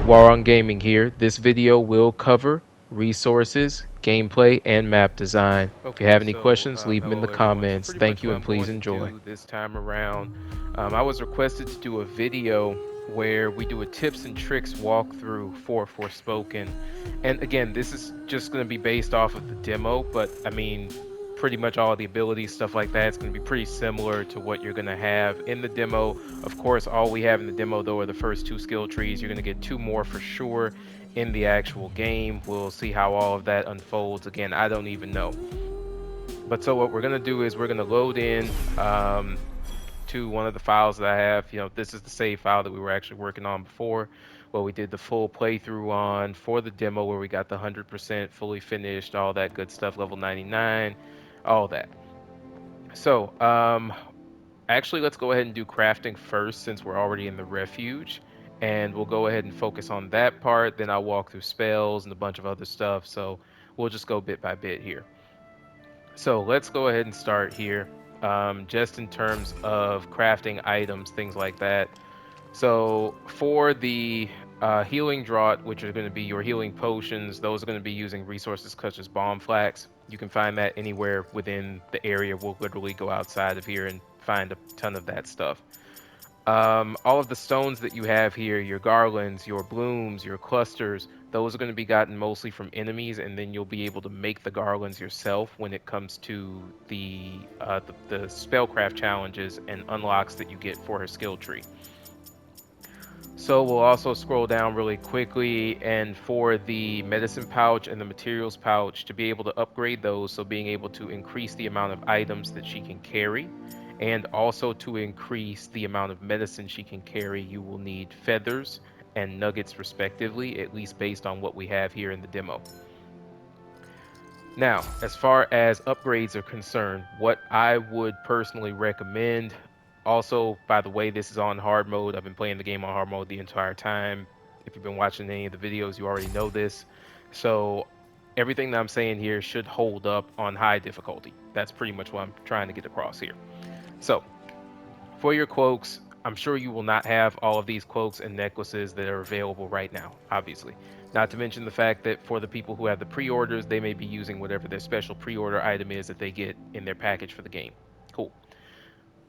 While on gaming here, this video will cover resources, gameplay, and map design. If you Okay, have any so questions, leave them in the hello everyone. So comments. pretty Thank much you what and I'm please going to enjoy. do this time around, I was requested to do a video where we do a tips and tricks walkthrough for Forspoken. And again, this is just going to be based off of the demo, but I mean, pretty much all the abilities, stuff like that, it's going to be pretty similar to what you're going to have in the demo. Of course, all we have in the demo though are the first two skill trees. You're going to get two more for sure in the actual game. We'll see how all of that unfolds. Again, I don't even know. But so what we're going to do is we're going to load in to one of the files that I have. This is the save file that we were actually working on before, where we did the full playthrough on for the demo, where we got the 100% fully finished, all that good stuff, level 99, all that. So, actually, let's go ahead and do crafting first since we're already in the refuge. And we'll go ahead and focus on that part. Then I'll walk through spells and a bunch of other stuff. So we'll just go bit by bit here. So let's go ahead and start here, just in terms of crafting items, things like that. So for the healing draught, which are going to be your healing potions, those are going to be using resources such as bomb flax. You can find that anywhere within the area. We'll literally go outside of here and find a ton of that stuff. All of the stones that you have here, your garlands, your blooms, your clusters, those are going to be gotten mostly from enemies, and then you'll be able to make the garlands yourself when it comes to the spellcraft challenges and unlocks that you get for her skill tree. So we'll also scroll down really quickly, and for the medicine pouch and the materials pouch, to be able to upgrade those, so being able to increase the amount of items that she can carry, and also to increase the amount of medicine she can carry, you will need feathers and nuggets respectively, at least based on what we have here in the demo. Now, as far as upgrades are concerned, what I would personally recommend, also, by the way, this is on hard mode. I've been playing the game on hard mode the entire time. If you've been watching any of the videos, you already know this. So, everything that I'm saying here should hold up on high difficulty. That's pretty much what I'm trying to get across here. So, for your cloaks, I'm sure you will not have all of these cloaks and necklaces that are available right now, obviously. Not to mention the fact that for the people who have the pre-orders, they may be using whatever their special pre-order item is that they get in their package for the game. Cool.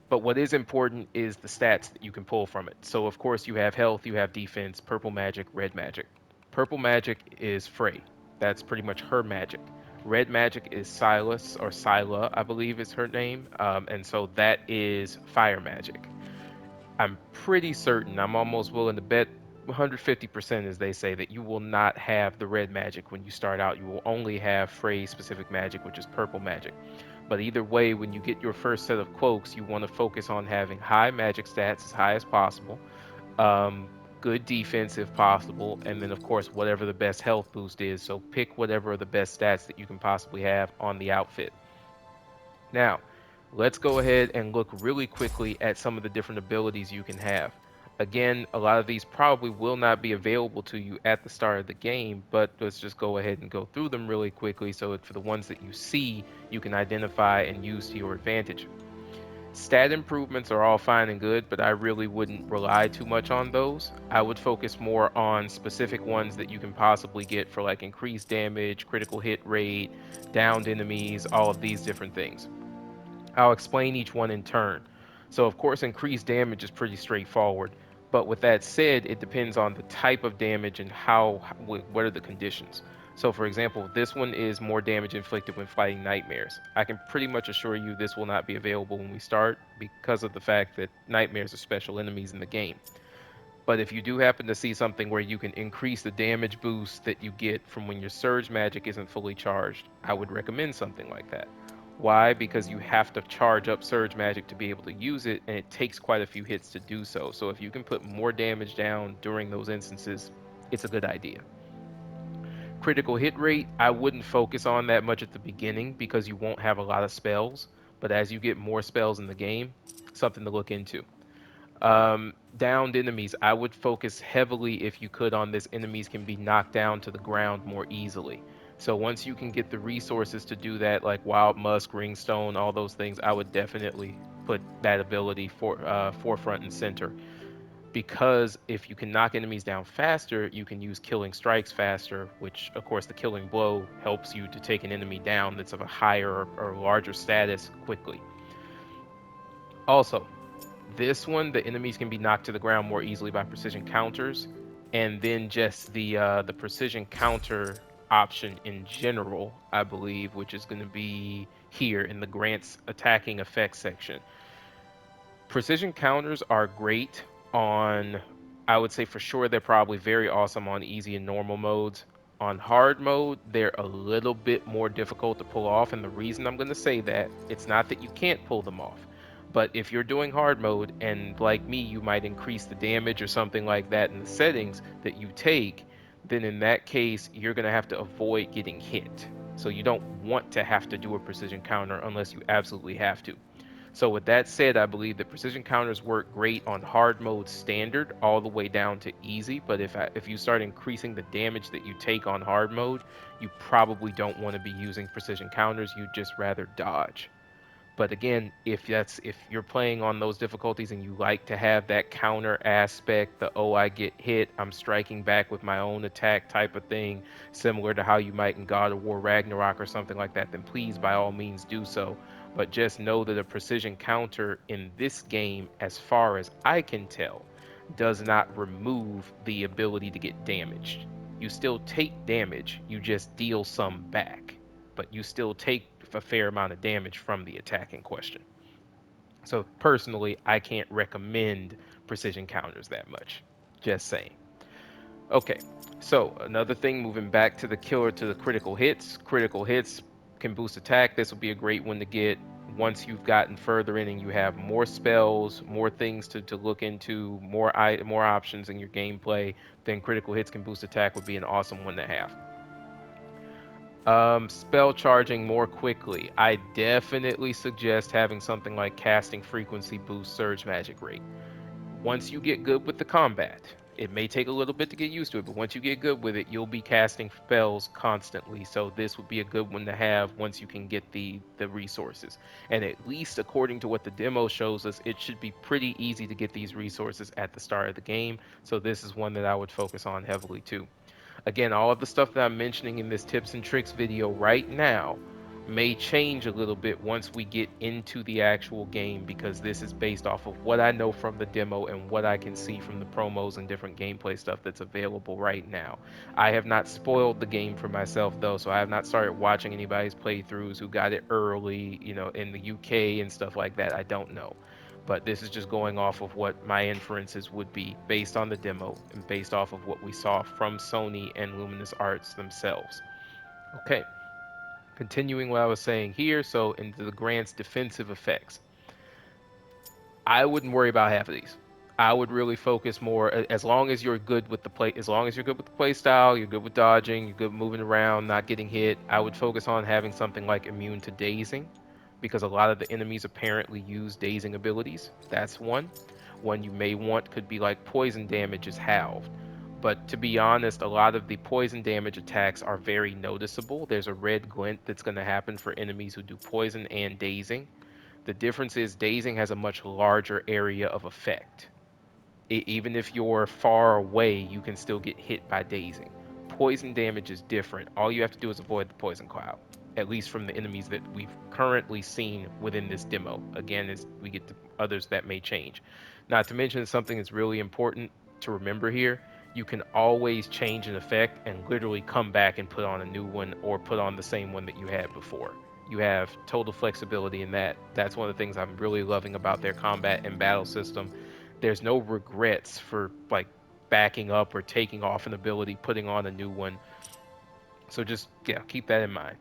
But what is important is the stats that you can pull from it. So of course you have health, you have defense, purple magic, red magic. Purple magic is Frey. That's pretty much her magic. Red magic is Silas or Sila, I believe is her name. And so that is fire magic. I'm pretty certain, I'm almost willing to bet 150% as they say that you will not have the red magic when you start out. You will only have Frey specific magic, which is purple magic. But either way, when you get your first set of cloaks, you want to focus on having high magic stats as high as possible, um, good defense if possible, and then of course whatever the best health boost is. So pick whatever are the best stats that you can possibly have on the outfit. Now, let's go ahead and look really quickly at some of the different abilities you can have. Again, a lot of these probably will not be available to you at the start of the game, but let's just go ahead and go through them really quickly so that for the ones that you see, you can identify and use to your advantage. Stat improvements are all fine and good, but I really wouldn't rely too much on those. I would focus more on specific ones that you can possibly get for like increased damage, critical hit rate, downed enemies, all of these different things. I'll explain each one in turn. So, of course, increased damage is pretty straightforward. But with that said, it depends on the type of damage and what are the conditions. So, for example, this one is more damage inflicted when fighting nightmares. I can pretty much assure you this will not be available when we start because of the fact that nightmares are special enemies in the game. But if you do happen to see something where you can increase the damage boost that you get from when your surge magic isn't fully charged, I would recommend something like that. Why? Because you have to charge up surge magic to be able to use it, and it takes quite a few hits to do so. So if you can put more damage down during those instances, it's a good idea. Critical hit rate, I wouldn't focus on that much at the beginning because you won't have a lot of spells. But as you get more spells in the game, something to look into. Downed enemies, I would focus heavily if you could on this. Enemies can be knocked down to the ground more easily. So once you can get the resources to do that, like Wild Musk, Ringstone, all those things, I would definitely put that ability forefront and center because if you can knock enemies down faster, you can use killing strikes faster, which of course the killing blow helps you to take an enemy down that's of a higher or larger status quickly. Also, this one, the enemies can be knocked to the ground more easily by precision counters, and then just the precision counter option in general, I believe, which is going to be here in the grants attacking effects section. Precision counters are great on, I would say for sure they're probably very awesome on easy and normal modes. On hard mode, they're a little bit more difficult to pull off, and the reason I'm going to say that, it's not that you can't pull them off, but if you're doing hard mode and like me, you might increase the damage or something like that in the settings that you take, then in that case, you're going to have to avoid getting hit. So you don't want to have to do a precision counter unless you absolutely have to. So with that said, I believe that precision counters work great on hard mode standard all the way down to easy. But if you start increasing the damage that you take on hard mode, you probably don't want to be using precision counters. You'd just rather dodge. But again, if you're playing on those difficulties and you like to have that counter aspect, the oh I get hit, I'm striking back with my own attack type of thing, similar to how you might in God of War Ragnarok or something like that, then please by all means do so. But just know that a precision counter in this game, as far as I can tell, does not remove the ability to get damaged. You still take damage, you just deal some back, but you still take a fair amount of damage from the attack in question. So personally, I can't recommend precision counters that much. Just saying. Okay, so another thing, moving back to the killer to the critical hits. Critical hits can boost attack. This will be a great one to get once you've gotten further in and you have more spells, more things to look into, more options in your gameplay. Then critical hits can boost attack would be an awesome one to have. Spell charging more quickly. I definitely suggest having something like casting frequency boost surge magic rate. Once you get good with the combat, it may take a little bit to get used to it, but once you get good with it, you'll be casting spells constantly. So this would be a good one to have once you can get the resources. And at least according to what the demo shows us, it should be pretty easy to get these resources at the start of the game. So this is one that I would focus on heavily too. Again, all of the stuff that I'm mentioning in this tips and tricks video right now may change a little bit once we get into the actual game, because this is based off of what I know from the demo and what I can see from the promos and different gameplay stuff that's available right now. I have not spoiled the game for myself though, so I have not started watching anybody's playthroughs who got it early, in the UK and stuff like that. I don't know. But this is just going off of what my inferences would be based on the demo and based off of what we saw from Sony and Luminous Arts themselves. Okay, continuing what I was saying here, so into the Grant's defensive effects. I wouldn't worry about half of these. I would really focus more as long as you're good with the play. As long as you're good with the play style, you're good with dodging, you're good moving around, not getting hit. I would focus on having something like immune to dazing, because a lot of the enemies apparently use dazing abilities. That's one. One you may want could be like poison damage is halved. But to be honest, a lot of the poison damage attacks are very noticeable. There's a red glint that's going to happen for enemies who do poison and dazing. The difference is dazing has a much larger area of effect. Even if you're far away, you can still get hit by dazing. Poison damage is different. All you have to do is avoid the poison cloud, at least from the enemies that we've currently seen within this demo. Again, as we get to others, that may change. Not to mention something that's really important to remember here. You can always change an effect and literally come back and put on a new one or put on the same one that you had before. You have total flexibility in that. That's one of the things I'm really loving about their combat and battle system. There's no regrets for like backing up or taking off an ability, putting on a new one. So just, yeah, keep that in mind.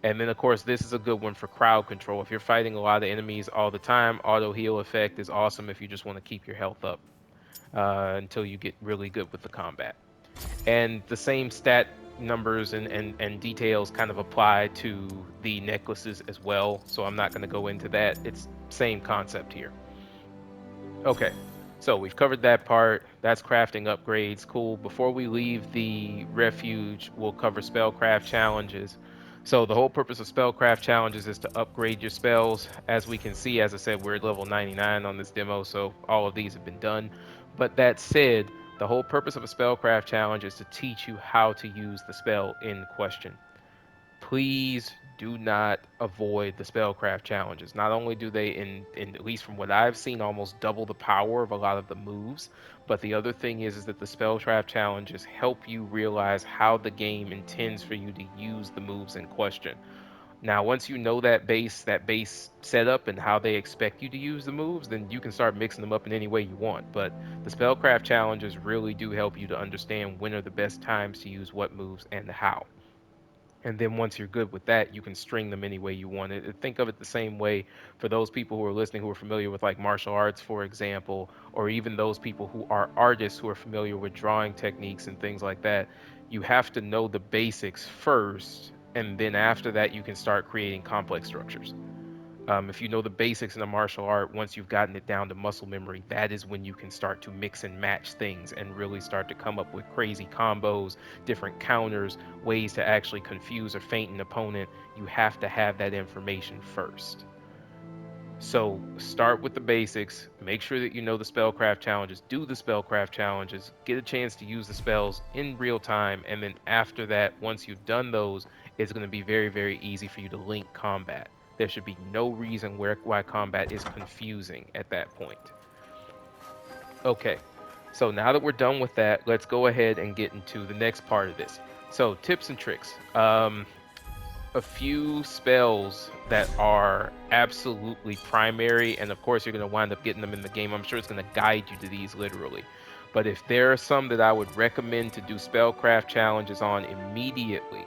And then of course this is a good one for crowd control. If you're fighting a lot of enemies all the time, auto heal effect is awesome if you just want to keep your health up until you get really good with the combat. And the same stat numbers and details kind of apply to the necklaces as well. So I'm not going to go into that. It's same concept here. Okay, so we've covered that part. That's crafting upgrades. Cool. Before we leave the refuge, we'll cover spellcraft challenges. So the whole purpose of spellcraft challenges is to upgrade your spells. As we can see, as I said, we're at level 99 on this demo, so all of these have been done. But that said, the whole purpose of a spellcraft challenge is to teach you how to use the spell in question. Please do not avoid the spellcraft challenges. Not only do they, in at least from what I've seen, almost double the power of a lot of the moves, but the other thing is that the spellcraft challenges help you realize how the game intends for you to use the moves in question. Now, once you know that base setup and how they expect you to use the moves, then you can start mixing them up in any way you want. But the spellcraft challenges really do help you to understand when are the best times to use what moves and how. And then once you're good with that, you can string them any way you want it. Think of it the same way for those people who are listening who are familiar with like martial arts, for example, or even those people who are artists who are familiar with drawing techniques and things like that. You have to know the basics first, and then after that, you can start creating complex structures. If you know the basics in a martial art, once you've gotten it down to muscle memory, that is when you can start to mix and match things and really start to come up with crazy combos, different counters, ways to actually confuse or feint an opponent. You have to have that information first. So start with the basics, make sure that you know the spellcraft challenges, do the spellcraft challenges, get a chance to use the spells in real time, and then after that, once you've done those, it's going to be very, very easy for you to link combat. There should be no reason why combat is confusing at that point. Okay, so now that we're done with that, let's go ahead and get into the next part of this. So tips and tricks. A few spells that are absolutely primary, and of course you're going to wind up getting them in the game. I'm sure it's going to guide you to these literally. But if there are some that I would recommend to do spellcraft challenges on immediately,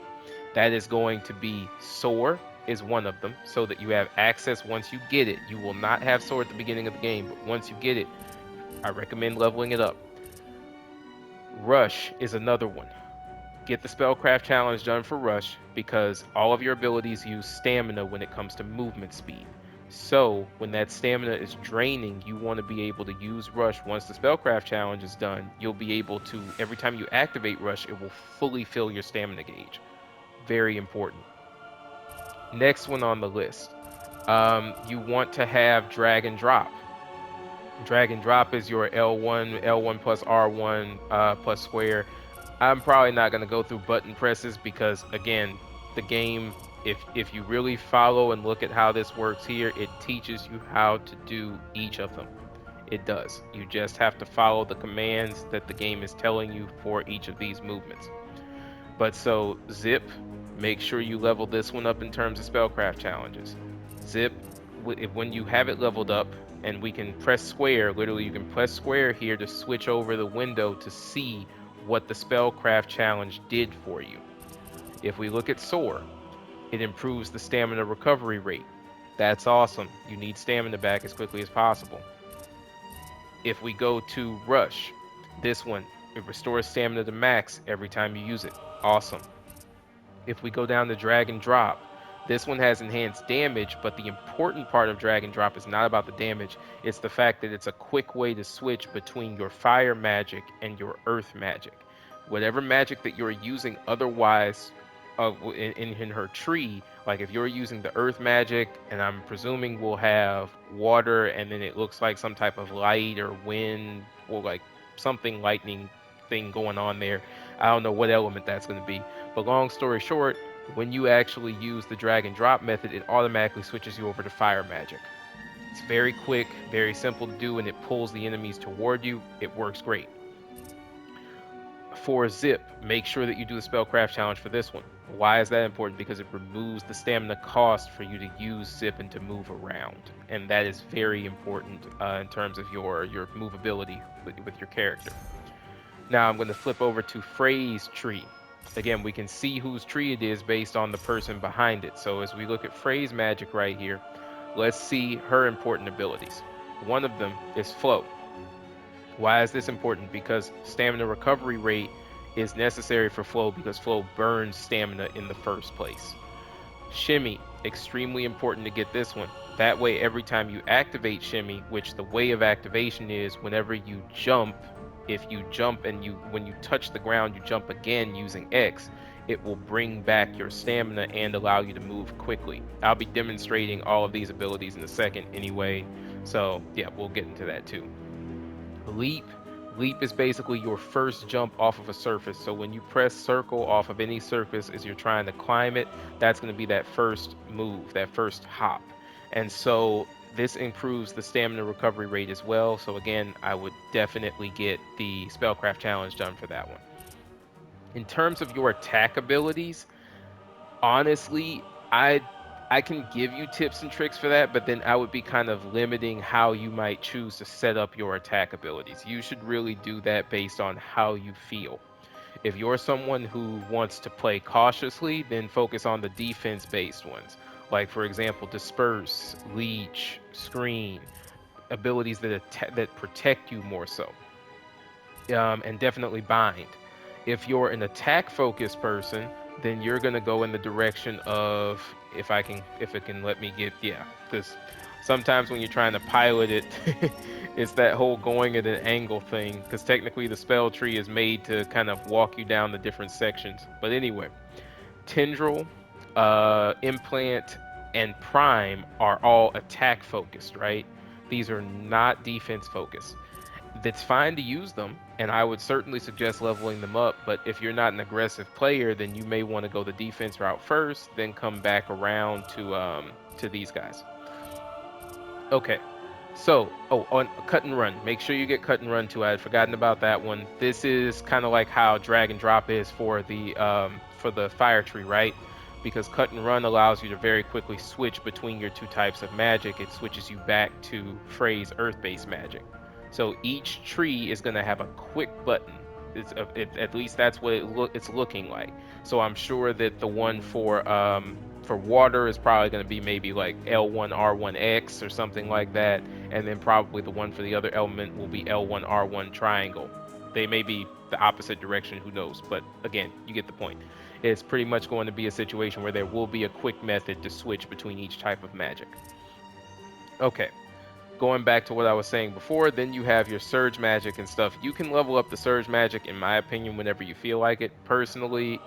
that is going to be Soar is one of them, so that you have access once you get it. You will not have Soar at the beginning of the game, but once you get it, I recommend leveling it up. Rush is another one. Get the Spellcraft Challenge done for Rush because all of your abilities use stamina when it comes to movement speed. So, when that stamina is draining, you want to be able to use Rush. Once the Spellcraft Challenge is done, you'll be able to, every time you activate Rush, it will fully fill your stamina gauge. Very important. Next one on the list. You want to have Drag and Drop. Drag and Drop is your L1 plus R1 plus square. I'm probably not going to go through button presses because again, the game, if you really follow and look at how this works here, it teaches you how to do each of them. It does. You just have to follow the commands that the game is telling you for each of these movements. But so Zip, make sure you level this one up in terms of spellcraft challenges. Zip, when you have it leveled up, and we can press square, literally you can press square here to switch over the window to see what the spellcraft challenge did for you. If we look at Soar, it improves the stamina recovery rate. That's awesome. You need stamina back as quickly as possible. If we go to Rush, this one, it restores stamina to max every time you use it. Awesome. If we go down to Drag and Drop, this one has enhanced damage, but the important part of Drag and Drop is not about the damage, it's the fact that it's a quick way to switch between your fire magic and your earth magic. Whatever magic that you're using otherwise in her tree, like if you're using the earth magic, and I'm presuming we'll have water, and then it looks like some type of light or wind, or like something lightning thing going on there. I don't know what element that's going to be. But long story short, when you actually use the drag and drop method, it automatically switches you over to fire magic. It's very quick, very simple to do, and it pulls the enemies toward you. It works great. For Zip, make sure that you do the Spellcraft Challenge for this one. Why is that important? Because it removes the stamina cost for you to use Zip and to move around. And that is very important in terms of your movability with your character. Now I'm going to flip over to Frey's tree. Again, we can see whose tree it is based on the person behind it. So as we look at Frey's magic right here, let's see her important abilities. One of them is Flow. Why is this important? Because stamina recovery rate is necessary for Flow because Flow burns stamina in the first place. Shimmy, extremely important to get this one. That way, every time you activate Shimmy, which the way of activation is whenever you jump, if you jump and when you touch the ground, you jump again using X, it will bring back your stamina and allow you to move quickly. I'll be demonstrating all of these abilities in a second anyway, so yeah, we'll get into that too. Leap, Leap is basically your first jump off of a surface. So when you press circle off of any surface as you're trying to climb it, that's going to be that first move, that first hop. And so this improves the stamina recovery rate as well. So again, I would definitely get the Spellcraft Challenge done for that one. In terms of your attack abilities, honestly, I can give you tips and tricks for that, but then I would be kind of limiting how you might choose to set up your attack abilities. You should really do that based on how you feel. If you're someone who wants to play cautiously, then focus on the defense-based ones. Like for example, disperse, leech, screen, abilities that protect you more so, and definitely bind. If you're an attack focused person, then you're gonna go in the direction of, if it can let me get, yeah, because sometimes when you're trying to pilot it, it's that whole going at an angle thing. Because technically the spell tree is made to kind of walk you down the different sections. But anyway, tendril, implant, and prime are all attack focused, right? These are not defense focused. That's fine to use them, and I would certainly suggest leveling them up. But if you're not an aggressive player, then you may want to go the defense route first, then come back around to these guys. Okay, so on cut and run, make sure you get cut and run too. I had forgotten about that one. This is kind of like how drag and drop is for the fire tree, right? Because cut and run allows you to very quickly switch between your two types of magic. It switches you back to Frey's earth-based magic. So each tree is going to have a quick button. At least that's what it's looking like. So I'm sure that the one for water is probably going to be maybe like L1 R1X or something like that, and then probably the one for the other element will be L1 R1 triangle. They may be the opposite direction, who knows? But again, you get the point. It's pretty much going to be a situation where there will be a quick method to switch between each type of magic. Okay, going back to what I was saying before, then you have your surge magic and stuff. You can level up the surge magic, in my opinion, whenever you feel like it. Personally,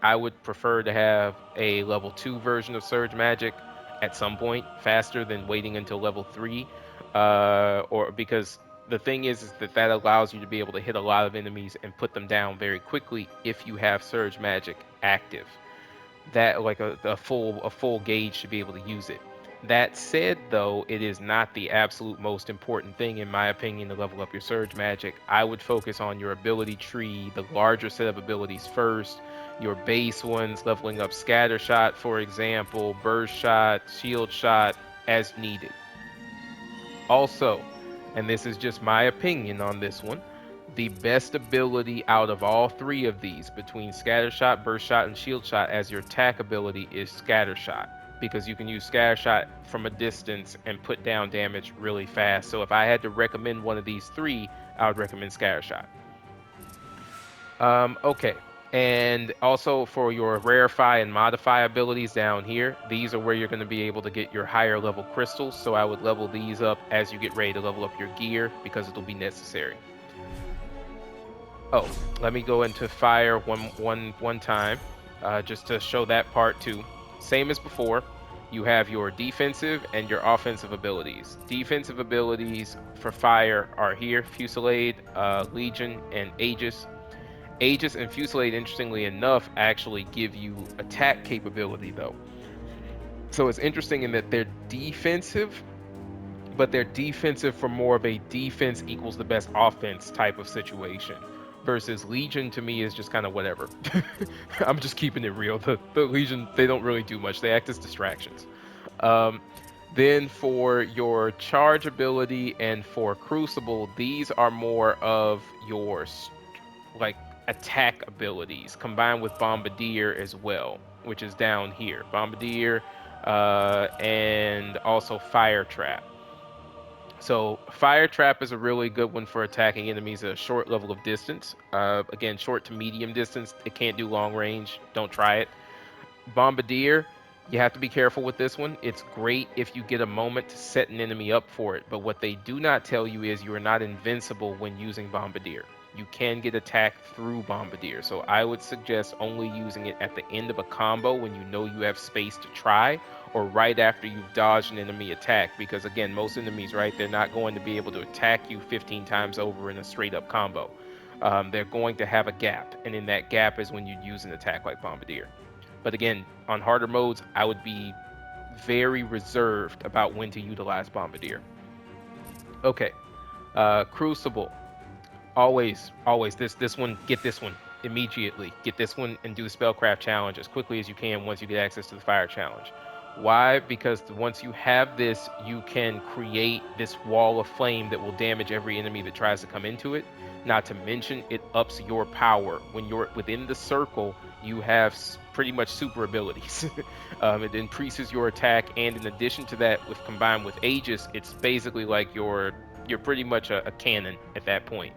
I would prefer to have a level 2 version of surge magic at some point faster than waiting until level 3. Or because the thing is that allows you to be able to hit a lot of enemies and put them down very quickly if you have surge magic active. That like a full gauge to be able to use it. That said, though, it is not the absolute most important thing, in my opinion, to level up your surge magic. I would focus on your ability tree, the larger set of abilities first, your base ones, leveling up scatter shot, for example, burst shot, shield shot, as needed. Also, and this is just my opinion on this one, the best ability out of all three of these, between Scatter Shot, Burst Shot, and Shield Shot, as your attack ability is Scatter Shot, because you can use Scatter Shot from a distance and put down damage really fast. So if I had to recommend one of these three, I would recommend Scatter Shot. Okay. And also for your rarefy and modify abilities down here, these are where you're going to be able to get your higher level crystals. So I would level these up as you get ready to level up your gear, because it'll be necessary. Oh, let me go into fire one time, just to show that part too. Same as before, you have your defensive and your offensive abilities. Defensive abilities for fire are here: Fusillade, Legion, and Aegis. Aegis and Fusillade, interestingly enough, actually give you attack capability though. So it's interesting in that they're defensive, but they're defensive for more of a defense equals the best offense type of situation. Versus Legion, to me, is just kind of whatever. I'm just keeping it real. The Legion, they don't really do much. They act as distractions. Um, then for your charge ability and for Crucible, these are more of your like attack abilities combined with Bombardier as well, which is down here. Bombardier, and also Fire Trap. So Fire Trap is a really good one for attacking enemies at a short level of distance. Again, short to medium distance. It can't do long range. Don't try it. Bombardier, you have to be careful with this one. It's great if you get a moment to set an enemy up for it, but what they do not tell you is you are not invincible when using Bombardier. you can get attacked through Bombardier. So I would suggest only using it at the end of a combo when you know you have space to try, or right after you've dodged an enemy attack. Because again, most enemies, right, they're not going to be able to attack you 15 times over in a straight up combo. They're going to have a gap, and in that gap is when you use an attack like Bombardier. But again, on harder modes, I would be very reserved about when to utilize Bombardier. Okay, Crucible. Always. This one. Get this one immediately. Get this one and do the Spellcraft Challenge as quickly as you can once you get access to the Fire Challenge. Why? Because once you have this, you can create this wall of flame that will damage every enemy that tries to come into it. Not to mention, it ups your power. When you're within the circle, you have pretty much super abilities. It increases your attack, and in addition to that, with combined with Aegis, it's basically like you're pretty much a cannon at that point.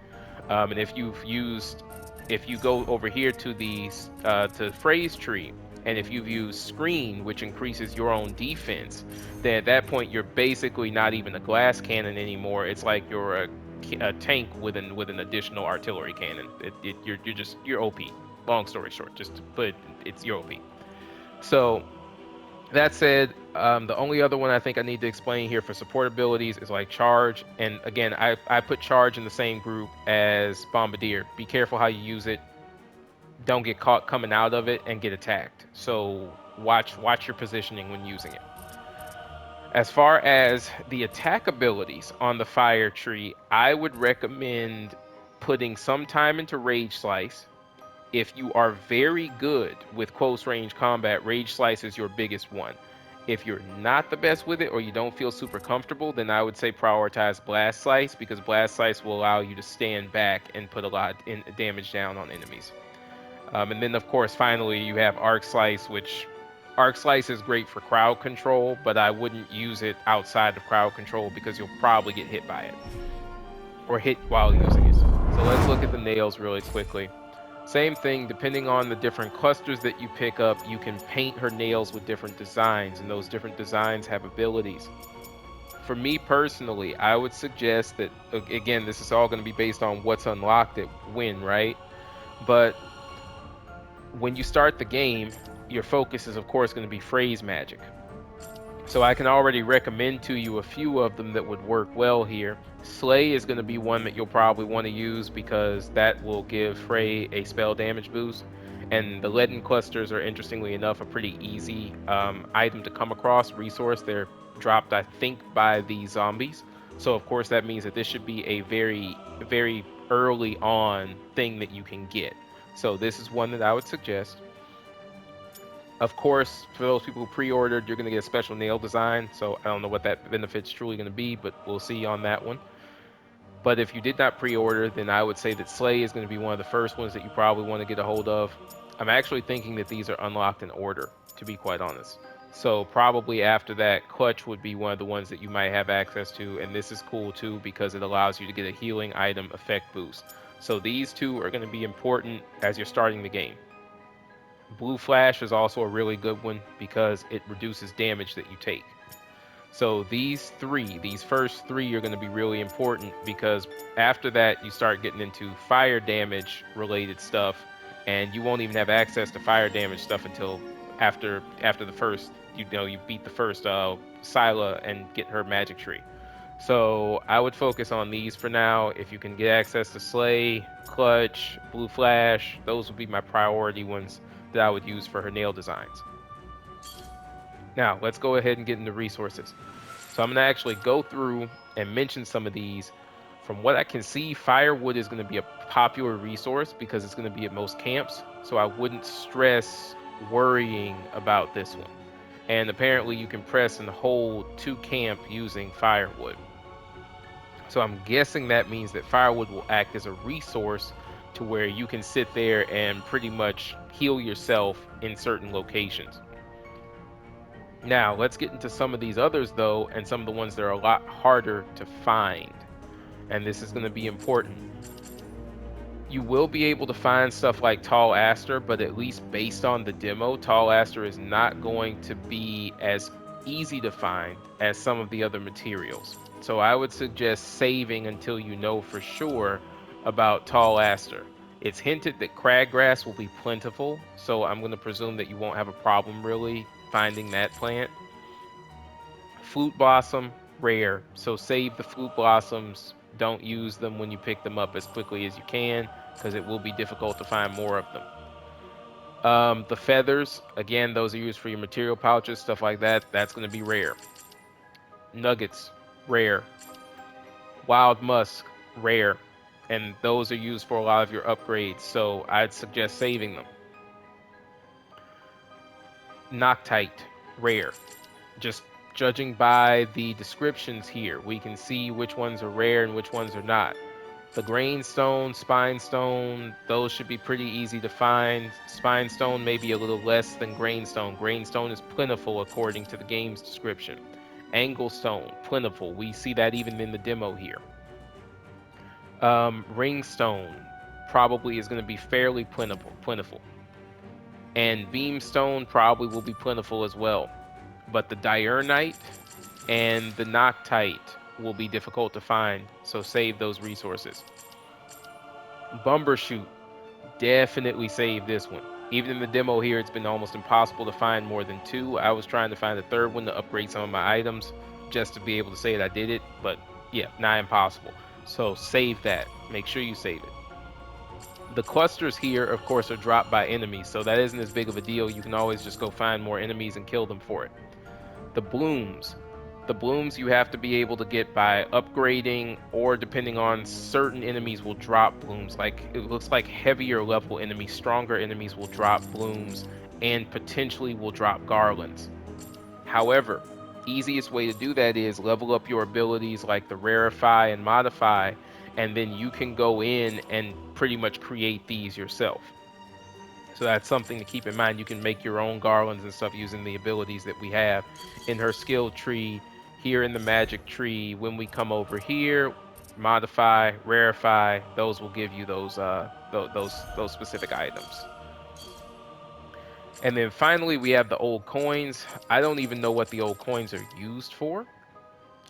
And if you go over here to the to Frey's tree, and if you've used Screen, which increases your own defense, then at that point you're basically not even a glass cannon anymore. It's like you're a tank with an additional artillery cannon. You're OP. Long story short, just to put it's your OP. So that said, the only other one I think I need to explain here for support abilities is like Charge. And again, I put Charge in the same group as Bombardier. Be careful how you use it. Don't get caught coming out of it and get attacked. So watch your positioning when using it. As far as the attack abilities on the fire tree, I would recommend putting some time into Rage Slice. If you are very good with close range combat, Rage Slice is your biggest one. If you're not the best with it or you don't feel super comfortable, then I would say prioritize Blast Slice, because Blast Slice will allow you to stand back and put a lot in damage down on enemies. And then, of course, finally, you have Arc Slice, which Arc Slice is great for crowd control, but I wouldn't use it outside of crowd control because you'll probably get hit by it or hit while using it. So let's look at the nails really quickly. Same thing, depending on the different clusters that you pick up, you can paint her nails with different designs, and those different designs have abilities. For me personally, I would suggest that, again, this is all going to be based on what's unlocked at when, right? But when you start the game, your focus is, of course, going to be Frey's magic. So I can already recommend to you a few of them that would work well here. Slay is going to be one that you'll probably want to use because that will give Frey a spell damage boost. And the leaden clusters are, interestingly enough, a pretty easy item to come across, resource. They're dropped, I think, by the zombies. So of course that means that this should be a very, very early on thing that you can get. So this is one that I would suggest. Of course, for those people who pre-ordered, you're going to get a special nail design. So I don't know what that benefit's truly going to be, but we'll see on that one. But if you did not pre-order, then I would say that Slay is going to be one of the first ones that you probably want to get a hold of. I'm actually thinking that these are unlocked in order, to be quite honest. So probably after that, Clutch would be one of the ones that you might have access to. And this is cool too because it allows you to get a healing item effect boost. So these two are going to be important as you're starting the game. Blue Flash is also a really good one because it reduces damage that you take. So these first three are going to be really important because after that you start getting into fire damage related stuff, and you won't even have access to fire damage stuff until after the first, you beat the first Sila and get her magic tree. So I would focus on these for now. If you can get access to Slay, Clutch, Blue Flash, those would be my priority ones that I would use for her nail designs. Now, let's go ahead and get into resources. So I'm going to actually go through and mention some of these. From what I can see, firewood is going to be a popular resource because it's going to be at most camps. So I wouldn't stress worrying about this one. And apparently you can press and hold to camp using firewood. So I'm guessing that means that firewood will act as a resource to where you can sit there and pretty much heal yourself in certain locations. Now, let's get into some of these others, though, and some of the ones that are a lot harder to find. And this is going to be important. You will be able to find stuff like Tall Aster, but at least based on the demo, Tall Aster is not going to be as easy to find as some of the other materials. So I would suggest saving until you know for sure about tall aster. It's hinted that crabgrass will be plentiful, so I'm going to presume that you won't have a problem really finding that plant. Flute blossom, rare, so save the flute blossoms. Don't use them when you pick them up as quickly as you can, because it will be difficult to find more of them. The feathers, again, those are used for your material pouches, stuff like that. That's going to be rare. Nuggets, rare. Wild musk, rare. And those are used for a lot of your upgrades, so I'd suggest saving them. Noctite, rare. Just judging by the descriptions here, we can see which ones are rare and which ones are not. The grain stone, spine stone, those should be pretty easy to find. Spine stone may be a little less than grain stone. Grain stone is plentiful according to the game's description. Angle stone, plentiful. We see that even in the demo here. Ring stone probably is going to be fairly plentiful. And beam stone probably will be plentiful as well. But the diurnite and the noctite will be difficult to find, so save those resources. Bumbershoot, definitely save this one. Even in the demo here, it's been almost impossible to find more than 2. I was trying to find a 3rd one to upgrade some of my items just to be able to say that I did it, but yeah, nigh impossible. So save that. Make sure you save it. The clusters here, of course, are dropped by enemies, so that isn't as big of a deal. You can always just go find more enemies and kill them for it. The blooms. The blooms you have to be able to get by upgrading, or depending on certain enemies will drop blooms. Like, it looks like heavier level enemies, stronger enemies will drop blooms and potentially will drop garlands. However, easiest way to do that is level up your abilities like the rarefy and modify, and then you can go in and pretty much create these yourself. So that's something to keep in mind. You can make your own garlands and stuff using the abilities that we have in her skill tree, here in the magic tree. When we come over here, modify, rarefy, those will give you those specific items. And then finally, we have the old coins. I don't even know what the old coins are used for.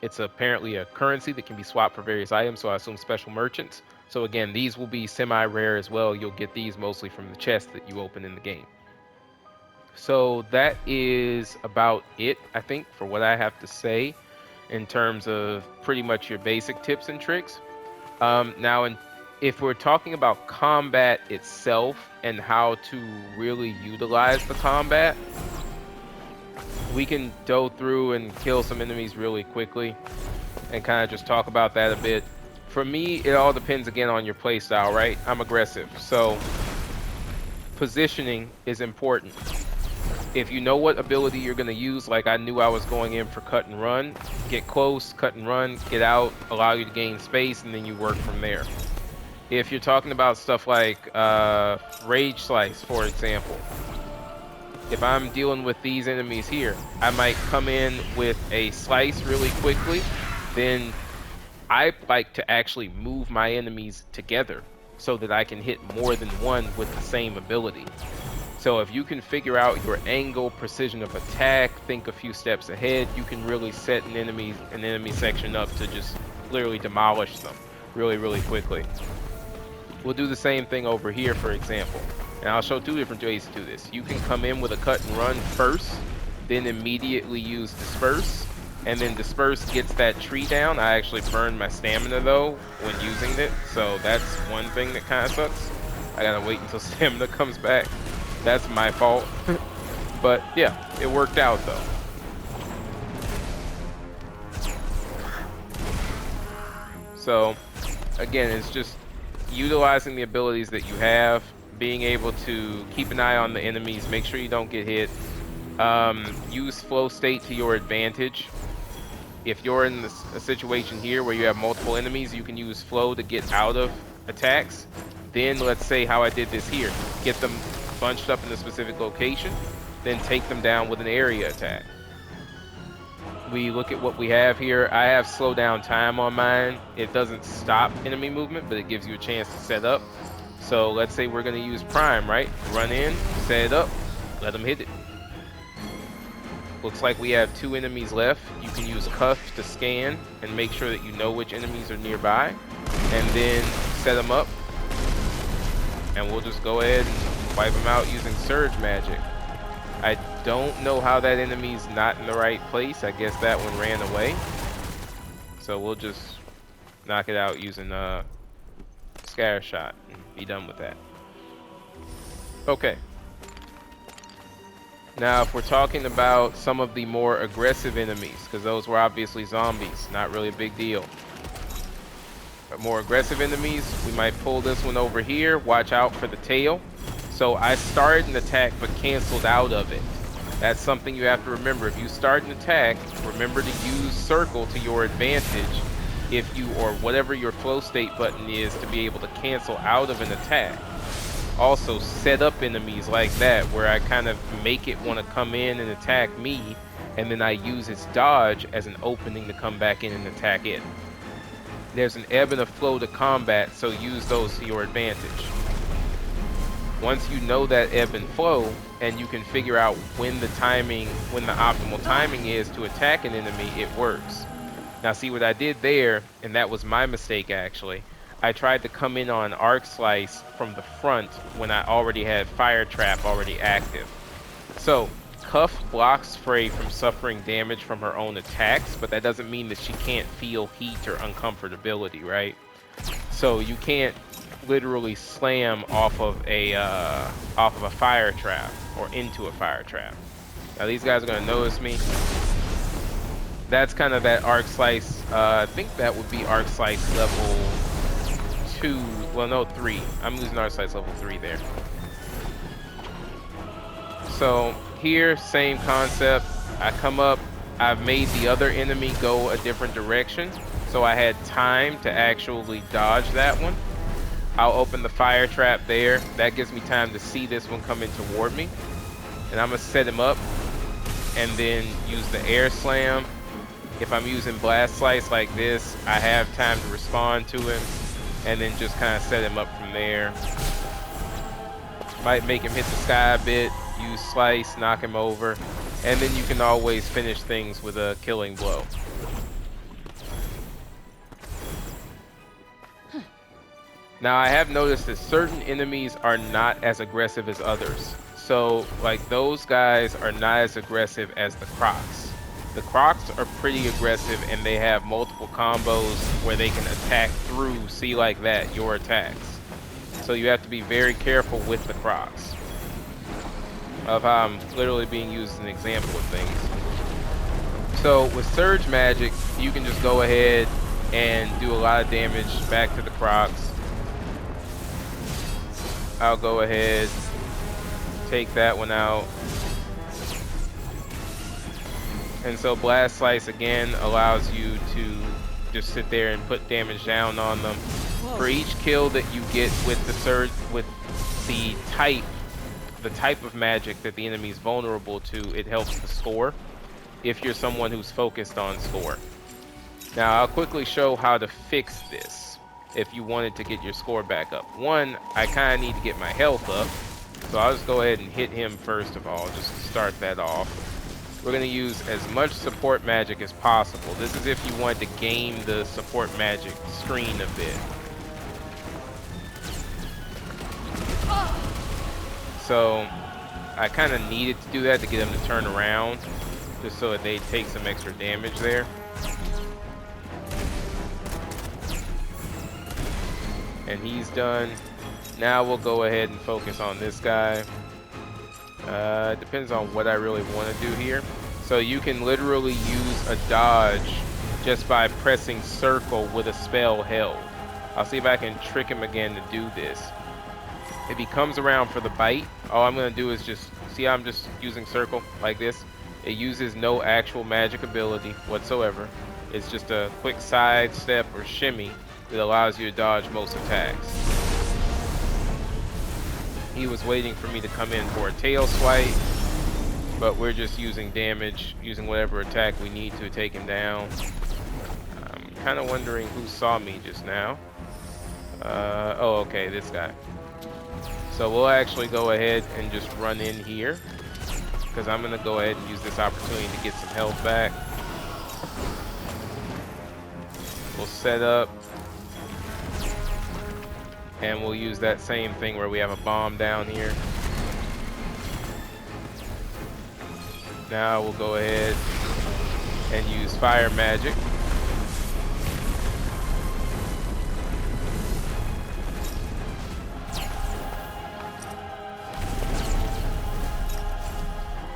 It's apparently a currency that can be swapped for various items, so I assume special merchants. So again, these will be semi-rare as well. You'll get these mostly from the chest that you open in the game. So that is about it, I think, for what I have to say in terms of pretty much your basic tips and tricks. If we're talking about combat itself and how to really utilize the combat, we can go through and kill some enemies really quickly and kind of just talk about that a bit. For me, it all depends again on your playstyle, right? I'm aggressive, so positioning is important. If you know what ability you're going to use, like I knew I was going in for cut and run, get close, cut and run, get out, allow you to gain space, and then you work from there. If you're talking about stuff like Rage Slice, for example, if I'm dealing with these enemies here, I might come in with a slice really quickly. Then I like to actually move my enemies together so that I can hit more than one with the same ability. So if you can figure out your angle, precision of attack, think a few steps ahead, you can really set an enemy section up to just literally demolish them really, really quickly. We'll do the same thing over here, for example. And I'll show 2 different ways to do this. You can come in with a cut and run first, then immediately use disperse, and then disperse gets that tree down. I actually burned my stamina though when using it, so that's one thing that kind of sucks. I gotta wait until stamina comes back. That's my fault. But yeah, it worked out though. So again, it's just utilizing the abilities that you have, being able to keep an eye on the enemies, make sure you don't get hit. Use flow state to your advantage. If you're in a situation here where you have multiple enemies, you can use flow to get out of attacks. Then let's say how I did this here, get them bunched up in a specific location, then take them down with an area attack. We look at what we have here. I have slow down time on mine. It doesn't stop enemy movement, but it gives you a chance to set up. So let's say we're going to use prime, right? Run in, set it up, let them hit it. Looks like we have 2 enemies left. You can use cuff to scan and make sure that you know which enemies are nearby, and then set them up, and we'll just go ahead and wipe them out using surge magic. I don't know how that enemy's not in the right place. I guess that one ran away. So we'll just knock it out using scatter shot and be done with that. Okay. Now, if we're talking about some of the more aggressive enemies, because those were obviously zombies, not really a big deal. But more aggressive enemies, we might pull this one over here. Watch out for the tail. So I started an attack but canceled out of it. That's something you have to remember. If you start an attack, remember to use circle to your advantage if you, or whatever your flow state button is, to be able to cancel out of an attack. Also set up enemies like that where I kind of make it want to come in and attack me, and then I use its dodge as an opening to come back in and attack it. There's an ebb and a flow to combat, so use those to your advantage. Once you know that ebb and flow, and you can figure out when the optimal timing is to attack an enemy, it works. Now see what I did there, and that was my mistake actually. I tried to come in on Arc Slice from the front when I already had Fire Trap already active. So, Cuff blocks Frey from suffering damage from her own attacks, but that doesn't mean that she can't feel heat or uncomfortability, right? So you can't literally slam off of a fire trap or into a fire trap. Now these guys are gonna notice me. That's kind of that Arc Slice. I think that would be Arc Slice level 2. Well, no, 3. I'm losing Arc Slice level 3 there. So here, same concept. I come up. I've made the other enemy go a different direction, so I had time to actually dodge that one. I'll open the fire trap there. That gives me time to see this one come in toward me, and I'm gonna set him up and then use the air slam. If I'm using blast slice like this, I have time to respond to him and then just kind of set him up from there. Might make him hit the sky a bit, use slice, knock him over, and then you can always finish things with a killing blow. Now I have noticed that certain enemies are not as aggressive as others. So like those guys are not as aggressive as the Crocs. The Crocs are pretty aggressive and they have multiple combos where they can attack through, see like that, your attacks. So you have to be very careful with the Crocs. Of how I'm literally being used as an example of things. So with Surge Magic, you can just go ahead and do a lot of damage back to the Crocs. I'll go ahead, take that one out. And so Blast Slice again allows you to just sit there and put damage down on them. For each kill that you get with the surge, with the type of magic that the enemy is vulnerable to, it helps the score if you're someone who's focused on score. Now I'll quickly show how to fix this if you wanted to get your score back up. One, I kind of need to get my health up, so I'll just go ahead and hit him first of all, just to start that off. We're going to use as much support magic as possible. This is if you want to game the support magic screen a bit. So I kind of needed to do that to get them to turn around, just so that they take some extra damage there. And he's done. Now we'll go ahead and focus on this guy. Depends on what I really want to do here. So you can literally use a dodge just by pressing circle with a spell held. I'll see if I can trick him again to do this. If he comes around for the bite, all I'm going to do is just, see how I'm just using circle like this? It uses no actual magic ability whatsoever. It's just a quick side step or shimmy that allows you to dodge most attacks. He was waiting for me to come in for a tail swipe, but we're just using damage, using whatever attack we need to take him down. I'm kind of wondering who saw me just now. Oh, okay, this guy. So we'll actually go ahead and just run in here, because I'm going to go ahead and use this opportunity to get some health back. We'll set up. And we'll use that same thing where we have a bomb down here. Now we'll go ahead and use fire magic.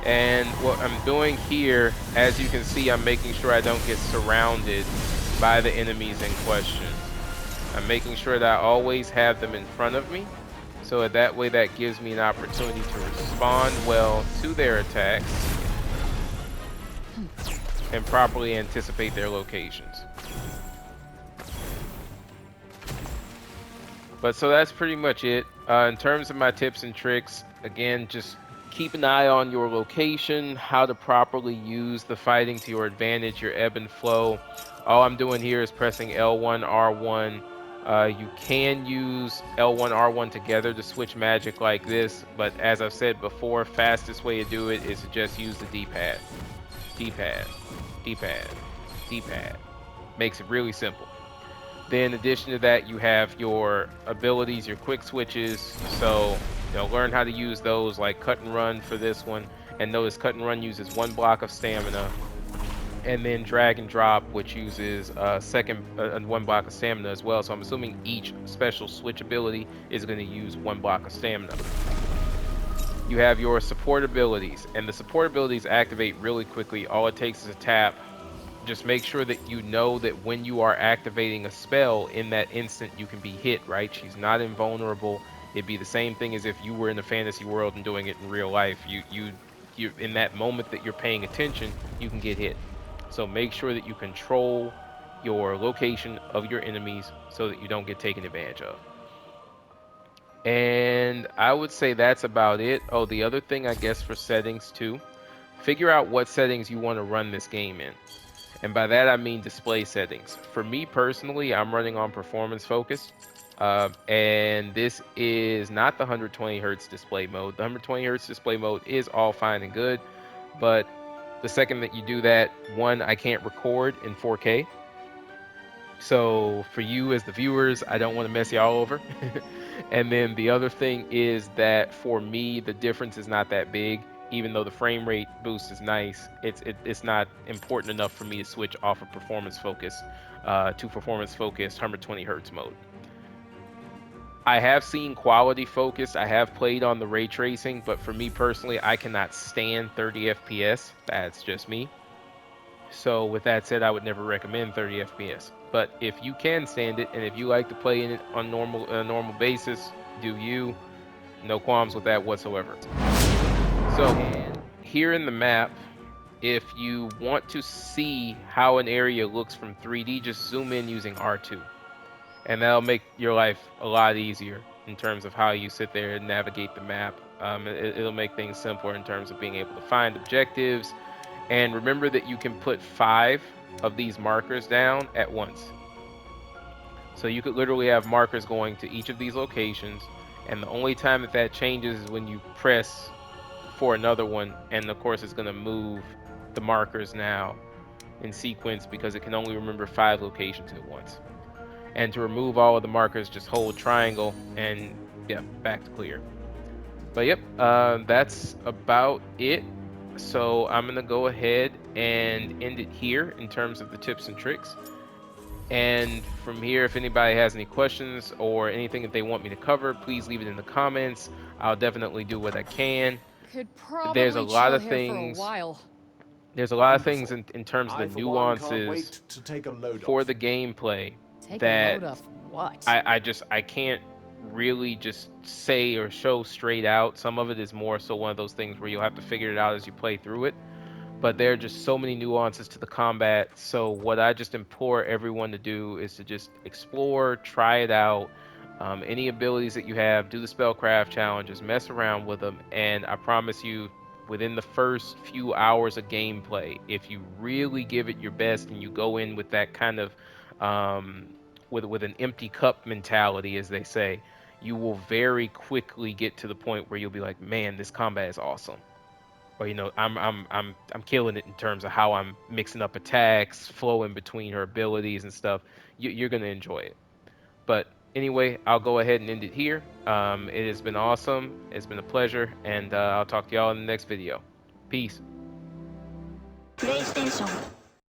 And what I'm doing here, as you can see, I'm making sure I don't get surrounded by the enemies in question. I'm making sure that I always have them in front of me, so that way that gives me an opportunity to respond well to their attacks and properly anticipate their locations. But so that's pretty much it. In terms of my tips and tricks, again, just keep an eye on your location, how to properly use the fighting to your advantage, your ebb and flow. All I'm doing here is pressing L1, R1. You can use L1, R1 together to switch magic like this, but as I've said before, fastest way to do it is to just use the D-pad. D-pad, D-pad, D-pad. Makes it really simple. Then in addition to that, you have your abilities, your quick switches. So, learn how to use those, like cut and run for this one. And notice cut and run uses 1 block of stamina. And then drag and drop, which uses second 1 block of stamina as well. So I'm assuming each special switch ability is going to use 1 block of stamina. You have your support abilities, and the support abilities activate really quickly. All it takes is a tap. Just make sure that you know that when you are activating a spell, in that instant you can be hit, right? She's not invulnerable. It'd be the same thing as if you were in a fantasy world and doing it in real life. You in that moment that you're paying attention, you can get hit. So make sure that you control your location of your enemies so that you don't get taken advantage of. And I would say that's about it. Oh, the other thing, I guess, for settings too, figure out what settings you want to run this game in. And by that I mean display settings. For me personally, I'm running on performance focus. And this is not the 120 hertz display mode. The 120 hertz display mode is all fine and good, but the second that you do that, one, I can't record in 4K. So for you as the viewers, I don't want to mess y'all over. And then the other thing is that for me, the difference is not that big. Even though the frame rate boost is nice, it's not important enough for me to switch off of performance focus to performance focused 120 hertz mode. I have seen quality focused. I have played on the ray tracing, but for me personally, I cannot stand 30 FPS. That's just me. So with that said, I would never recommend 30 FPS. But if you can stand it, and if you like to play in it on a normal basis, do you? No qualms with that whatsoever. So here in the map, if you want to see how an area looks from 3D, just zoom in using R2. And that'll make your life a lot easier in terms of how you sit there and navigate the map. It'll make things simpler in terms of being able to find objectives. And remember that you can put 5 of these markers down at once. So you could literally have markers going to each of these locations, and the only time that that changes is when you press for another one, and of course it's going to move the markers now in sequence because it can only remember 5 locations at once. And to remove all of the markers, just hold triangle and yeah, back to clear. But yep, that's about it. So I'm gonna go ahead and end it here in terms of the tips and tricks. And from here, if anybody has any questions or anything that they want me to cover, please leave it in the comments. I'll definitely do what I can. Could There's a probably lot chill of here for a things. while. There's a lot of things Wonderful. in terms of the I, for one, can't nuances wait to take a load for off. the gameplay Take a that load of what? I can't really just say or show straight out. Some of it is more so one of those things where you'll have to figure it out as you play through it. But there are just so many nuances to the combat. So what I just implore everyone to do is to just explore, try it out. Any abilities that you have, do the spellcraft challenges, mess around with them, and I promise you, within the first few hours of gameplay, if you really give it your best and you go in with that kind of with an empty cup mentality, as they say, you will very quickly get to the point where you'll be like, man, this combat is awesome. Or I'm killing it in terms of how I'm mixing up attacks, flowing between her abilities and stuff. You're gonna enjoy it. But Anyway, I'll go ahead and end it here. It has been awesome. It's been a pleasure, and I'll talk to y'all in the next video. Peace. プレイステーション